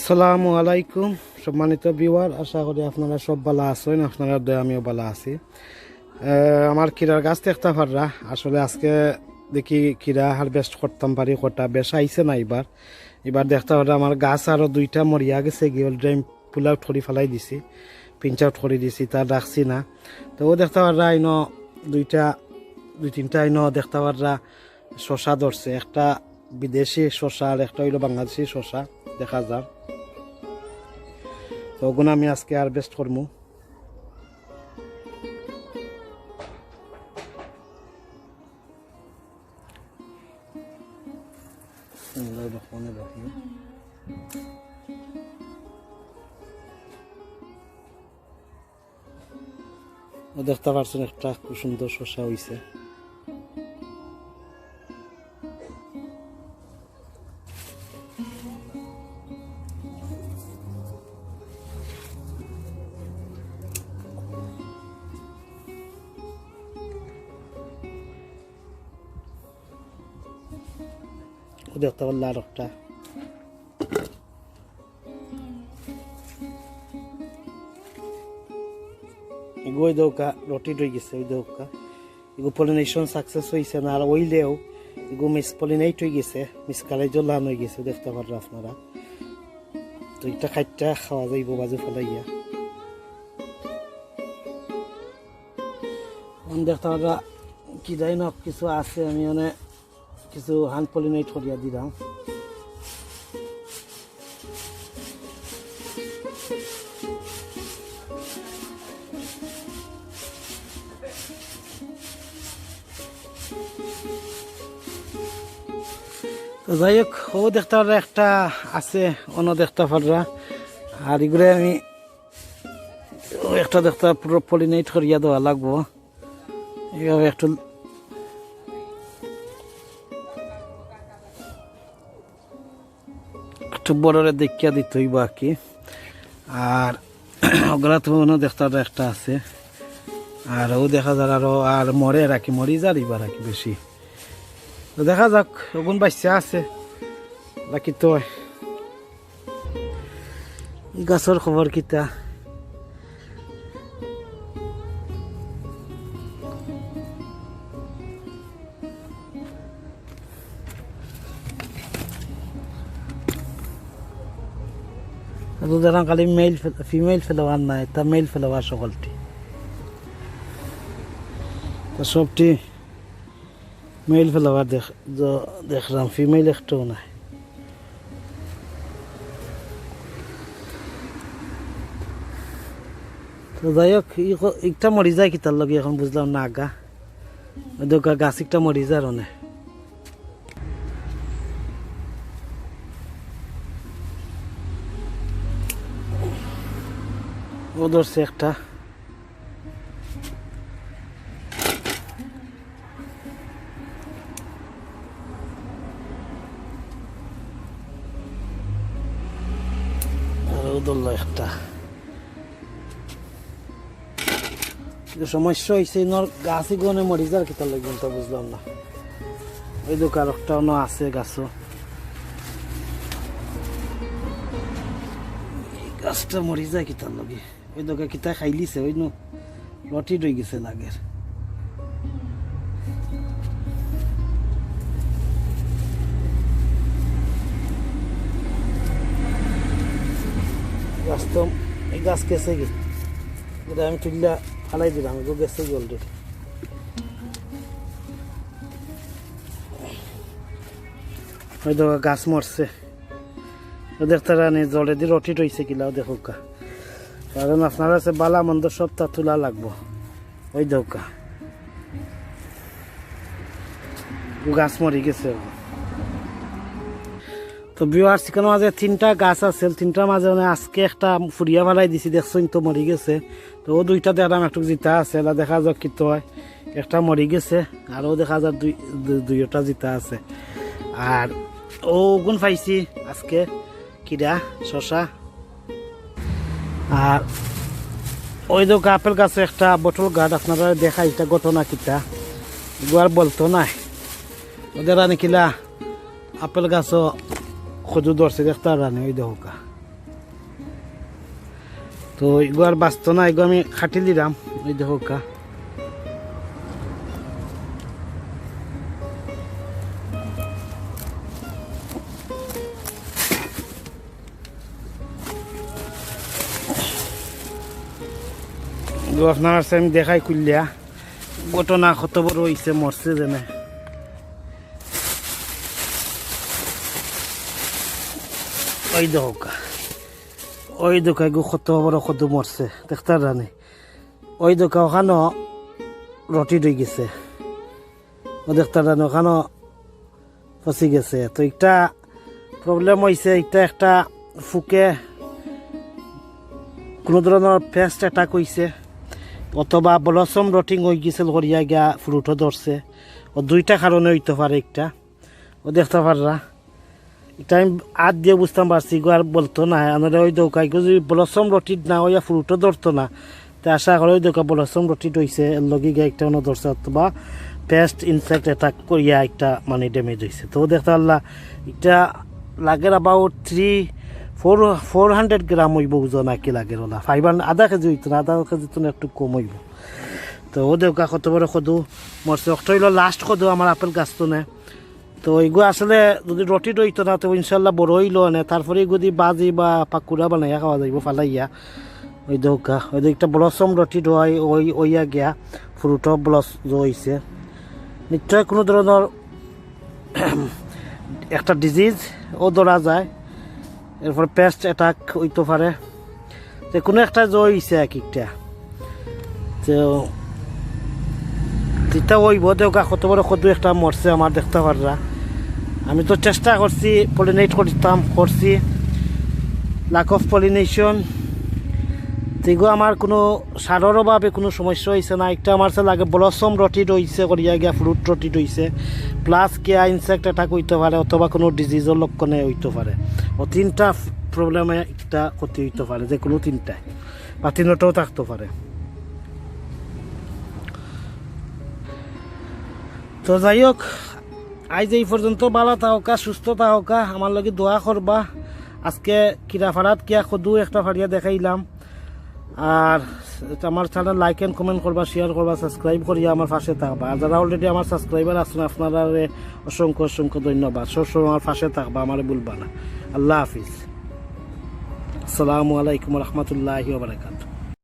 আসসালামু আলাইকুম সম্মানিত ভিউয়ার, আশা করি আপনারা সব ভালো আছেন। আপনারা দয়া আমিও ভালো আছি। আমার কিরার গাছ দেখতে পাররা, আসলে আজকে দেখি কিরা হারভেস্ট করতাম পারি, কটা বেশ আইছে না। এবার দেখতে পাররা আমার গাছ আরও দুইটা মরিয়া গেছে, গিয়ে ড্রাইম পুল আউট করে ফেলাই দিছি, পিঞ্চ আউট করে দিছি, তার রাখছি না। তো ও দেখতে পাররা আইন দুই তিনটা আইন দেখতে পাররা শশা ধরছে, একটা বিদেশি শশা আর একটা হইল বাংলাদেশি শশা দেখা যায়। তো ওগুলো আমি আজকে হারভেস্ট করবো। দেখতে পাচ্ছেন একটা খুব সুন্দর শশা হয়েছে। দেখতে পারলে আর একটা ওই দৌকা রটি রয়ে গেছে, ওই দৌকা এগু পলিনেশন সাকসেস হয়েছে না, আর ওইলেও এগু মিস পলিনেট হয়ে গেছে, মিস কালাই জলান হয়ে গেছে। দেখতে পারেন আপনারা। তো এটা খাইটা খাওয়া যাইব বাজু ফেলাইয়া। দেখতে পারা কি যাই না কিছু আছে, আমি মানে কিছু হ্যান্ড পলিনেট করিয়া দিলাম। তো যাই হোক, ও দেখতে পারা একটা আছে, অন্য দেখতে পাররা। আর এগুলো আমি একটা দেখতে পুরো পলিনেট করিয়া দেওয়া লাগবো। এইভাবে একটু বড়রে দেখিয়া দিতে হইব আর কি। আর ওগুলা তো দেখতে একটা আছে, আর ও দেখা যায় আরো আর মরে রাখি, মরি যারিবা রাখি বেশি। তো দেখা যাক, ওগুন বাচ্চা আছে বাকি। তো গাছের খবর কিতা? খালি মেল ফিমেল ফ্লাওয়ার নাই, তা মেল ফ্লাওয়ার সকলটি, সবটি মেল ফ্লাওয়ার দেখলাম, ফিমেল একটাও নাই। তো যাই হোক, একটা মরি যায় কি তার লগে এখন বুঝলাম না। আগা গাছ একটা মরি যায় অনেক। ও ধরছে একটা, ধরলো একটা। সমস্যা হয়েছে গাছই গনে মরি যার কি তার লাগবে তা বুঝলাম না। ওই দোকান একটা আছে গাছও, গাছটা মরি যায় কি তার লগে। ওই দোকান কিতা খাইলিছে, ওই রটি রয়ে গেছে লাগের। গাছ তো এই গাছ গেছে কি, আমি তুললা ফালাই দিলাম, গেছে কি অলরেডি। ওই দোকা গাছ মরছে, দেখতে রানি জলে দিয়ে রটি রয়েছে কিলাও দেখো। কারণ আপনার কাছে বালা মন্দ সপ্তাহ তোলা লাগবো। ওই দৌকা গাছ মরি গেছে। তো বিহার চিকেন মাঝে তিনটা গাছ আছে, তিনটার মাঝে মানে আজকে একটা ফুরিয়া ফেলাই দিছি, দেখছেন তো মরি গেছে। তো ও দুইটা দেখলাম একটু জিতা আছে, এলা দেখা যাক কি তো হয়। একটা মরি গেছে, আর ও দেখা যাক দুইটা জিতা আছে। আর ও গুণ পাইছি আজকে কিরা শশা। আর ওই তো আপেল গাছে একটা বটল গাছ আপনারা দেখা, এটা ঘটনা কিতা আর বলতো নাই। ওদের আনি কিলা আপেল গাছও খজু ধরছে দেখতে রানি, ওই দেখা তো এগো আর বাঁচত না, এগো আমি খাটি দিলাম। ওই দেখো কা আপনার আমি দেখাই খুললিয়া ঘটনা কত বড় হয়েছে, মরছে যেনে। ওই দোকা ওই দোকা গো কত বড় কত মরছে দেখতে জানি। ওই দোকা ওখানো রটি রয়ে গেছে, ও দেখতে জানি ওখানো ফসি গেছে। তো একটা প্রবলেম হয়েছে, এটা একটা ফুকে কোনো ধরনের পেস্ট অ্যাটাক হয়েছে, অথবা ব্লসম রটিং হয়ে গেছিল করিয়া গিয়া ফ্রুটও ধরছে। ও দুইটা কারণে হইতে পারে। একটা ও দেখতে পাররা, এটা আমি হাত দিয়ে বুঝতাম পারছি গো, আর বলতো না। আমাদের ওই দৌকাই যদি ব্লসম রটিট না হইয়া ফ্রুটও ধরতো না, তো আশা করে ওই দৌকা ব্লসম রটিট হয়েছে, এর লগে গিয়ে একটা অন্য ধরছে, অথবা পেস্ট ইনসেক্ট অ্যাটাক করিয়া একটা মানে ড্যামেজ হয়েছে। তো দেখতে পারলা এটা লাগের অ্যাবাউট 400 গ্রাম হইব ওজন, আর কি লাগে ওলা 500 আধা কেজি হইতো না, আধা কেজি তো একটু কম হইব। তো ও দেউকা কত বড় সদু মরছে। অক্ট হইল লাস্ট সদু আমার আপেল গাছ তো নে। তো এইগুলো আসলে যদি রটি রইতো না, তো ইনশাল্লাহ বড় হইলো নে, তারপরে যদি বাজি বা পাকুড়া বানাইয়া খাওয়া যাইব ফালাইয়া। ওই দৌকা ওই একটা ব্লসম রটি হয়, ওই ওইয়া গিয়া ফ্রুটও ব্লস হয়েছে। নিশ্চয় কোনো ধরনের একটা ডিজিজ ও ধরা যায়, এরপর পেস্ট অ্যাটাক হইতে পারে, যে কোনো একটা হয়েছে এক একটা। তো যেটা ওইব দেওকা কত বড় কত একটা মরছে আমার দেখতে পাররা। আমি তো চেষ্টা করছি, পলিনেট করছি, লাক অফ পলিনেশন। তেগো আমার কোনো সারের অভাবে কোনো সমস্যা হয়েছে না। একটা আমার সে লাগে ব্লসম রটিট হয়েছে, করিয়া গিয়া ফ্রুট রটিট হয়েছে, প্লাস কিয়া ইনসেক্ট অ্যাটাক হইতে পারে, অথবা কোনো ডিজিজের লক্ষণে হইতে পারে। ও তিনটা প্রবলেমে একটা ক্ষতি হইতে পারে, যে কোনো তিনটায় বা তিনটাও থাকতে পারে। তো যাই হোক, আজ এই পর্যন্ত ভালো থাকা, সুস্থ থাকা, আমার লগে দোয়া করবা। আজকে কিরাফাড়াত কিয়া সদু একটা ফাড়িয়া দেখাইলাম। আর আমার চ্যানেল লাইক এন্ড কমেন্ট করবা, শেয়ার করবা, সাবস্ক্রাইব করিয়া আমার পাশে থাকবা। আর যারা অলরেডি আমার সাবস্ক্রাইবার আছেন, আপনারা অসংখ্য অসংখ্য ধন্যবাদ। সবসময় আমার পাশে থাকবা, আমার বলবা না। আল্লাহ হাফিজ, আসসালামু আলাইকুম রহমতুল্লাহি ওয়া বারাকাতুহু।